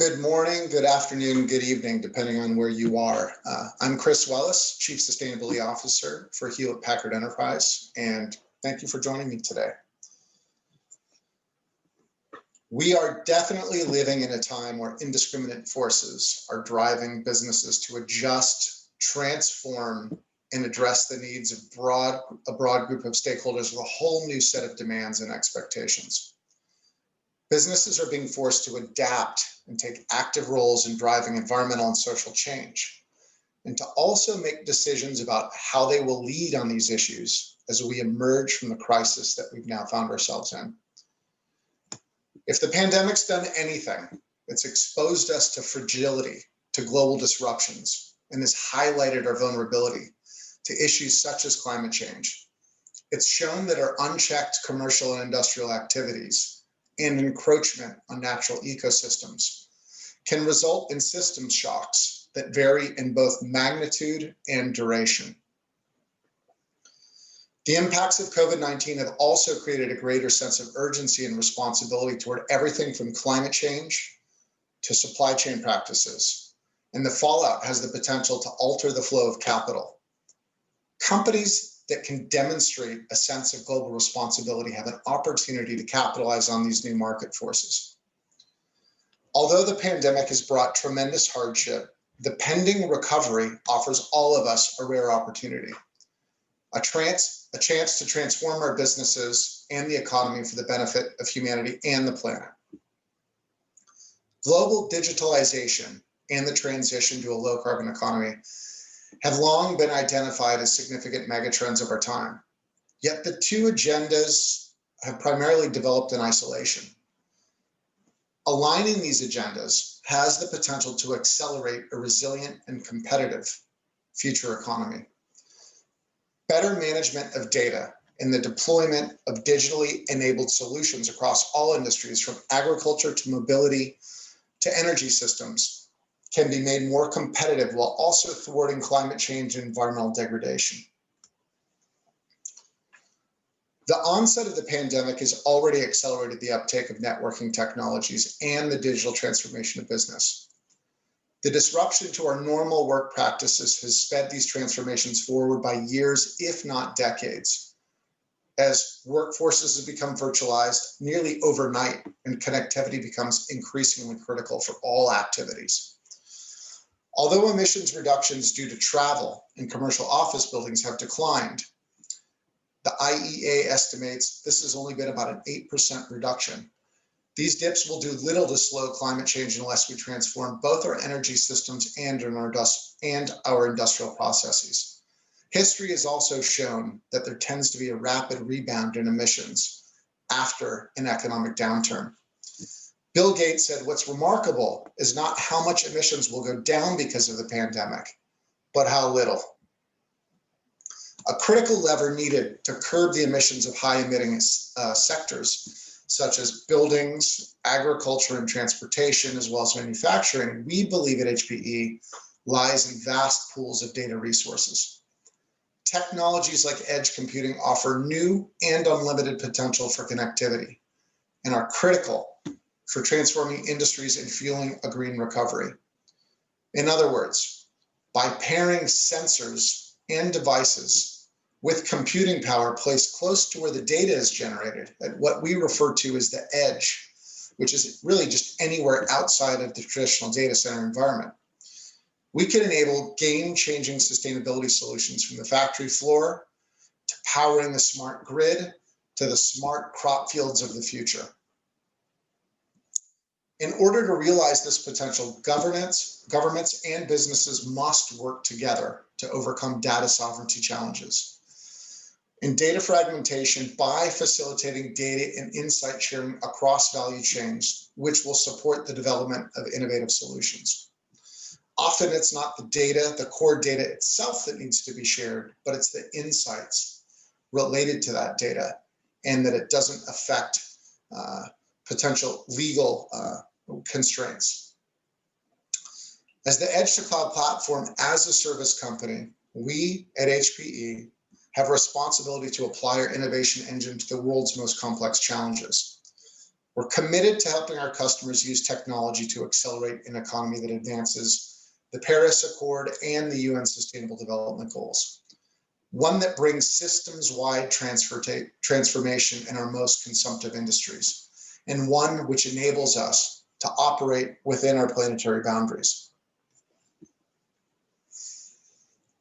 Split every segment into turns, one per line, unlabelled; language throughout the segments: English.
Good morning, good afternoon, good evening, depending on where you are. I'm Chris Welisse, Chief Sustainability Officer for Hewlett Packard Enterprise, and thank you for joining me today. We are definitely living in a time where indiscriminate forces are driving businesses to adjust, transform, and address the needs of a broad group of stakeholders with a whole new set of demands and expectations. Businesses are being forced to adapt and take active roles in driving environmental and social change, and to also make decisions about how they will lead on these issues as we emerge from the crisis that we've now found ourselves in. If the pandemic's done anything, it's exposed us to fragility, to global disruptions, and has highlighted our vulnerability to issues such as climate change. It's shown that our unchecked commercial and industrial activities and encroachment on natural ecosystems can result in systems shocks that vary in both magnitude and duration. The impacts of COVID-19 have also created a greater sense of urgency and responsibility toward everything from climate change to supply chain practices, and the fallout has the potential to alter the flow of capital. Companies that can demonstrate a sense of global responsibility have an opportunity to capitalize on these new market forces. Although the pandemic has brought tremendous hardship, the pending recovery offers all of us a rare opportunity, a chance to transform our businesses and the economy for the benefit of humanity and the planet. Global digitalization and the transition to a low carbon economy have long been identified as significant megatrends of our time. Yet the two agendas have primarily developed in isolation. Aligning these agendas has the potential to accelerate a resilient and competitive future economy. Better management of data and the deployment of digitally enabled solutions across all industries, from agriculture to mobility to energy systems, can be made more competitive while also thwarting climate change and environmental degradation. The onset of the pandemic has already accelerated the uptake of networking technologies and the digital transformation of business. The disruption to our normal work practices has sped these transformations forward by years, if not decades, as workforces have become virtualized nearly overnight and connectivity becomes increasingly critical for all activities. Although emissions reductions due to travel and commercial office buildings have declined, the IEA estimates this has only been about an 8% reduction. These dips will do little to slow climate change unless we transform both our energy systems and our industrial processes. History has also shown that there tends to be a rapid rebound in emissions after an economic downturn. Bill Gates said what's remarkable is not how much emissions will go down because of the pandemic, but how little. A critical lever needed to curb the emissions of high emitting sectors, such as buildings, agriculture, and transportation, as well as manufacturing, we believe at HPE lies in vast pools of data resources. Technologies like edge computing offer new and unlimited potential for connectivity and are critical for transforming industries and fueling a green recovery. In other words, by pairing sensors and devices with computing power placed close to where the data is generated, at what we refer to as the edge, which is really just anywhere outside of the traditional data center environment, we can enable game-changing sustainability solutions from the factory floor to powering the smart grid to the smart crop fields of the future. In order to realize this potential, governments and businesses must work together to overcome data sovereignty challenges and data fragmentation by facilitating data and insight sharing across value chains, which will support the development of innovative solutions. Often it's not the data, the core data itself that needs to be shared, but it's the insights related to that data and that it doesn't affect potential legal constraints. As the edge to cloud platform as a service company, we at HPE have a responsibility to apply our innovation engine to the world's most complex challenges. We're committed to helping our customers use technology to accelerate an economy that advances the Paris Accord and the UN Sustainable Development Goals. One that brings systems-wide transformation in our most consumptive industries, and one which enables us to operate within our planetary boundaries.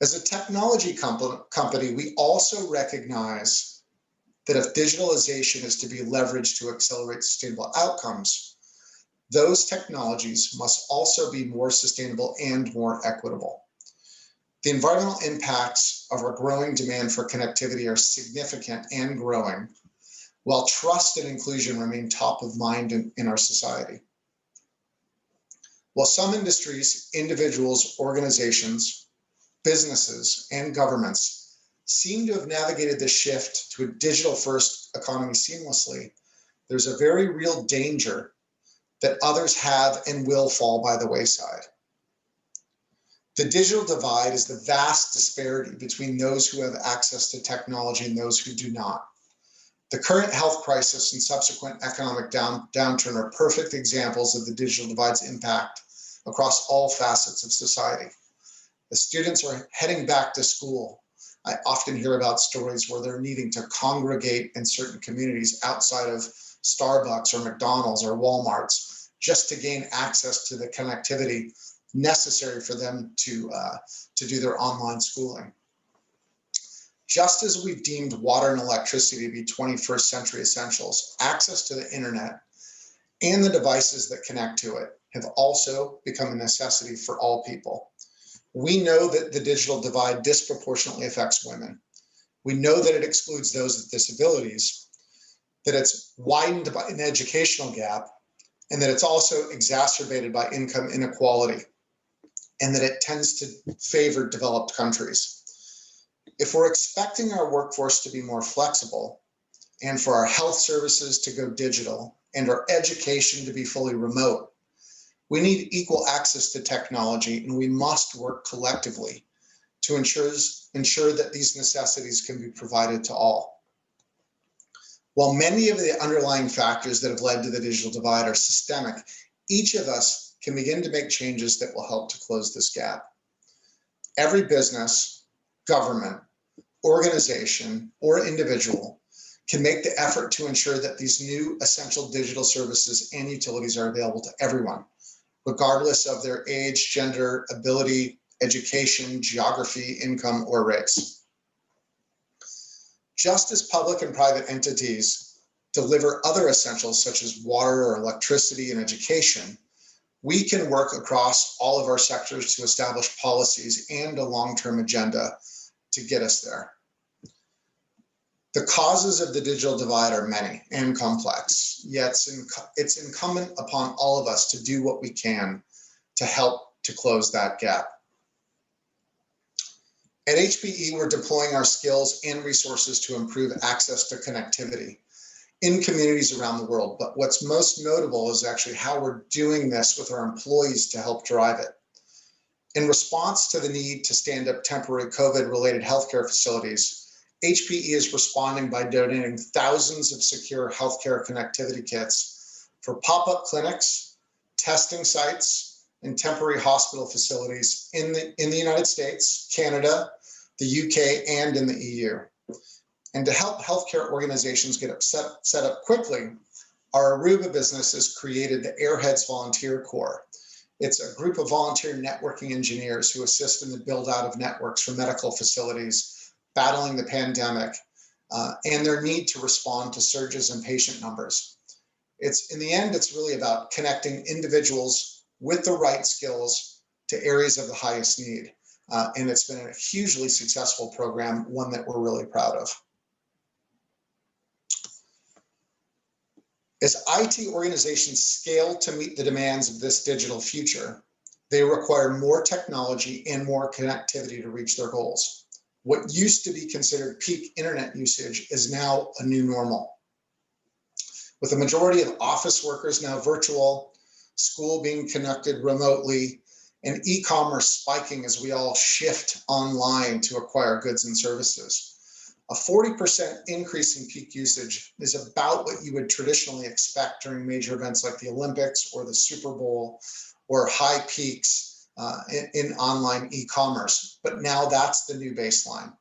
As a technology company, we also recognize that if digitalization is to be leveraged to accelerate sustainable outcomes, those technologies must also be more sustainable and more equitable. The environmental impacts of our growing demand for connectivity are significant and growing, while trust and inclusion remain top of mind in our society. While some industries, individuals, organizations, businesses, and governments seem to have navigated the shift to a digital-first economy seamlessly, there's a very real danger that others have and will fall by the wayside. The digital divide is the vast disparity between those who have access to technology and those who do not. The current health crisis and subsequent economic downturn are perfect examples of the digital divide's impact across all facets of society. As students are heading back to school, I often hear about stories where they're needing to congregate in certain communities outside of Starbucks or McDonald's or Walmart's just to gain access to the connectivity necessary for them to do their online schooling. Just as we've deemed water and electricity to be 21st century essentials, access to the internet and the devices that connect to it have also become a necessity for all people. We know that the digital divide disproportionately affects women. We know that it excludes those with disabilities, that it's widened by an educational gap, and that it's also exacerbated by income inequality, and that it tends to favor developed countries. If we're expecting our workforce to be more flexible, and for our health services to go digital, and our education to be fully remote, we need equal access to technology, and we must work collectively to ensure that these necessities can be provided to all. While many of the underlying factors that have led to the digital divide are systemic, each of us can begin to make changes that will help to close this gap. Every business, government, organization, or individual can make the effort to ensure that these new essential digital services and utilities are available to everyone, regardless of their age, gender, ability, education, geography, income, or race. Just as public and private entities deliver other essentials such as water or electricity and education, we can work across all of our sectors to establish policies and a long-term agenda to get us there. The causes of the digital divide are many and complex, yet it's incumbent upon all of us to do what we can to help to close that gap. At HPE, we're deploying our skills and resources to improve access to connectivity in communities around the world. But what's most notable is actually how we're doing this with our employees to help drive it. In response to the need to stand up temporary COVID-related healthcare facilities, HPE is responding by donating thousands of secure healthcare connectivity kits for pop-up clinics, testing sites, and temporary hospital facilities in the United States, Canada, the UK, and in the EU. And to help healthcare organizations get set up quickly, our Aruba business has created the Airheads Volunteer Corps. It's a group of volunteer networking engineers who assist in the build-out of networks for medical facilities battling the pandemic and their need to respond to surges in patient numbers. In the end, it's really about connecting individuals with the right skills to areas of the highest need. And it's been a hugely successful program, one that we're really proud of. As IT organizations scale to meet the demands of this digital future, they require more technology and more connectivity to reach their goals. What used to be considered peak internet usage is now a new normal. With the majority of office workers now virtual, school being conducted remotely, and e-commerce spiking as we all shift online to acquire goods and services, A 40% increase in peak usage is about what you would traditionally expect during major events like the Olympics or the Super Bowl, or high peaks in online e-commerce. But now that's the new baseline.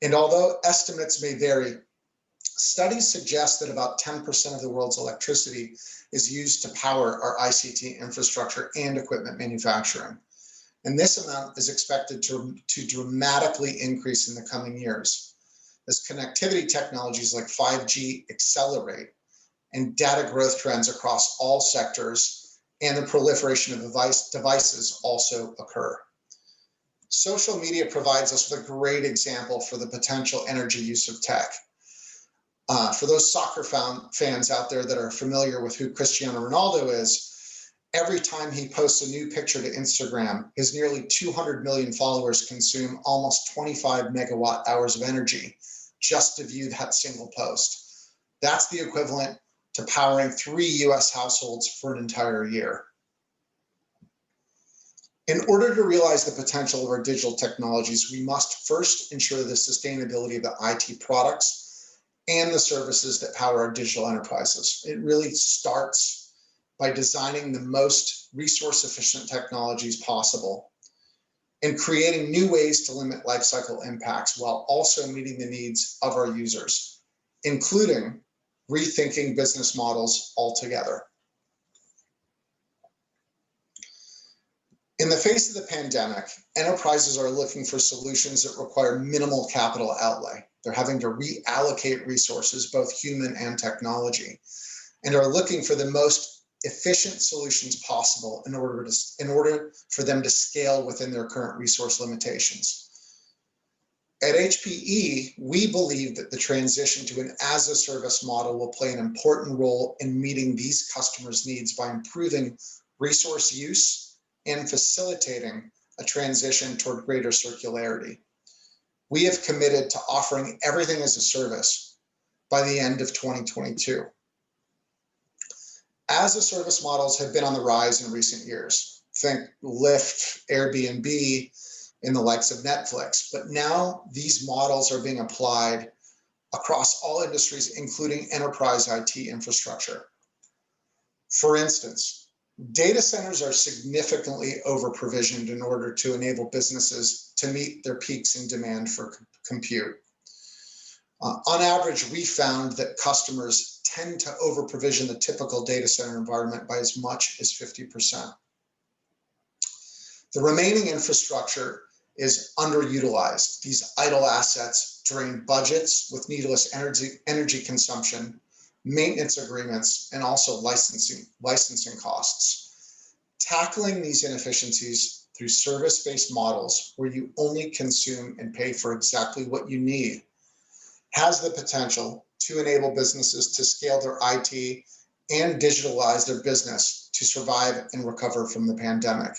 And although estimates may vary, studies suggest that about 10% of the world's electricity is used to power our ICT infrastructure and equipment manufacturing. And this amount is expected to dramatically increase in the coming years as connectivity technologies like 5G accelerate and data growth trends across all sectors and the proliferation of devices also occur. Social media provides us with a great example for the potential energy use of tech. For those soccer fans out there that are familiar with who Cristiano Ronaldo is, every time he posts a new picture to Instagram, his nearly 200 million followers consume almost 25 megawatt hours of energy just to view that single post. That's the equivalent to powering 3 US households for an entire year. In order to realize the potential of our digital technologies, we must first ensure the sustainability of the IT products and the services that power our digital enterprises. It really starts by designing the most resource-efficient technologies possible and creating new ways to limit lifecycle impacts while also meeting the needs of our users, including rethinking business models altogether. In the face of the pandemic, enterprises are looking for solutions that require minimal capital outlay. They're having to reallocate resources, both human and technology, and are looking for the most efficient solutions possible in order for them to scale within their current resource limitations. At HPE, we believe that the transition to an as-a-service model will play an important role in meeting these customers' needs by improving resource use and facilitating a transition toward greater circularity. We have committed to offering everything as a service by the end of 2022. As-a-service models have been on the rise in recent years. Think Lyft, Airbnb, and the likes of Netflix. But now these models are being applied across all industries, including enterprise IT infrastructure. For instance, data centers are significantly over-provisioned in order to enable businesses to meet their peaks in demand for compute. On average, we found that customers tend to over-provision the typical data center environment by as much as 50%. The remaining infrastructure is underutilized. These idle assets drain budgets with needless energy consumption, maintenance agreements, and also licensing costs. Tackling these inefficiencies through service-based models where you only consume and pay for exactly what you need has the potential to enable businesses to scale their IT and digitalize their business to survive and recover from the pandemic.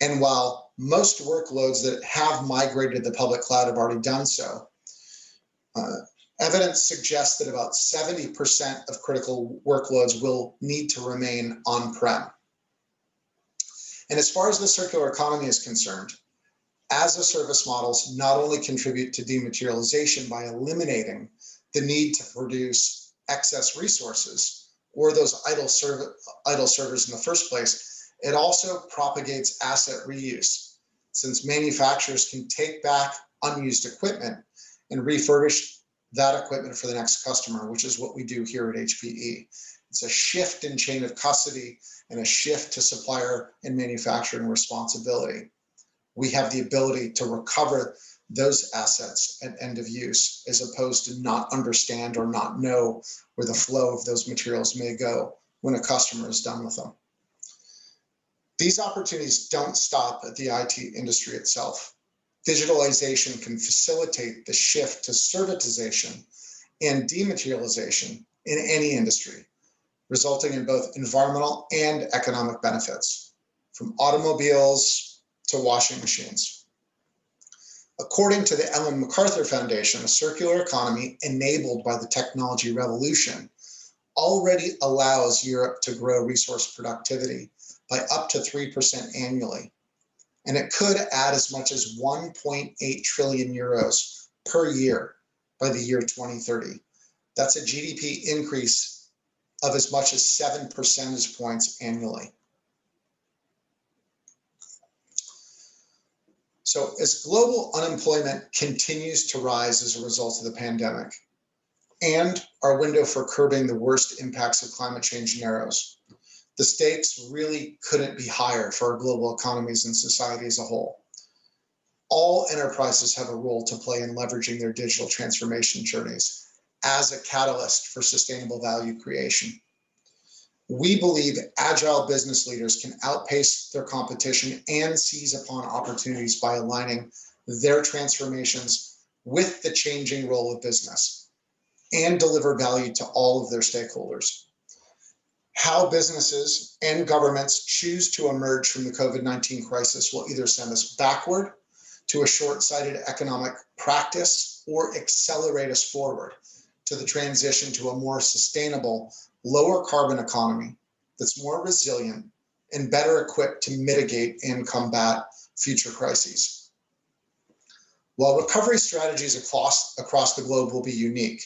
And while most workloads that have migrated to the public cloud have already done so, evidence suggests that about 70% of critical workloads will need to remain on-prem. And as far as the circular economy is concerned, as-a-service models not only contribute to dematerialization by eliminating the need to produce excess resources or those idle servers in the first place, it also propagates asset reuse, since manufacturers can take back unused equipment and refurbish that equipment for the next customer, which is what we do here at HPE. It's a shift in chain of custody and a shift to supplier and manufacturing responsibility. We have the ability to recover those assets at end of use, as opposed to not understand or not know where the flow of those materials may go when a customer is done with them. These opportunities don't stop at the IT industry itself. Digitalization can facilitate the shift to servitization and dematerialization in any industry, resulting in both environmental and economic benefits, from automobiles to washing machines. According to the Ellen MacArthur Foundation, a circular economy enabled by the technology revolution already allows Europe to grow resource productivity by up to 3% annually. And it could add as much as 1.8 trillion euros per year by the year 2030. That's a GDP increase of as much as 7 percentage points annually. So as global unemployment continues to rise as a result of the pandemic, and our window for curbing the worst impacts of climate change narrows, the stakes really couldn't be higher for our global economies and society as a whole. All enterprises have a role to play in leveraging their digital transformation journeys as a catalyst for sustainable value creation. We believe agile business leaders can outpace their competition and seize upon opportunities by aligning their transformations with the changing role of business and deliver value to all of their stakeholders. How businesses and governments choose to emerge from the COVID-19 crisis will either send us backward to a short-sighted economic practice or accelerate us forward to the transition to a more sustainable, lower carbon economy that's more resilient and better equipped to mitigate and combat future crises. While recovery strategies across the globe will be unique,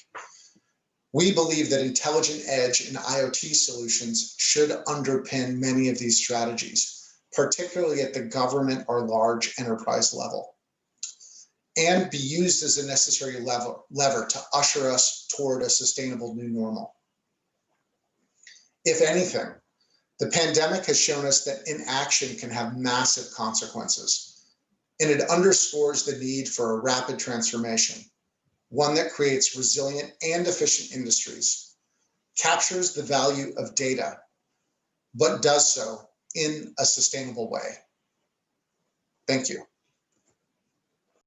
we believe that intelligent edge and IoT solutions should underpin many of these strategies, particularly at the government or large enterprise level, and be used as a necessary lever to usher us toward a sustainable new normal. If anything, the pandemic has shown us that inaction can have massive consequences, and it underscores the need for a rapid transformation, one that creates resilient and efficient industries, captures the value of data, but does so in a sustainable way. Thank you.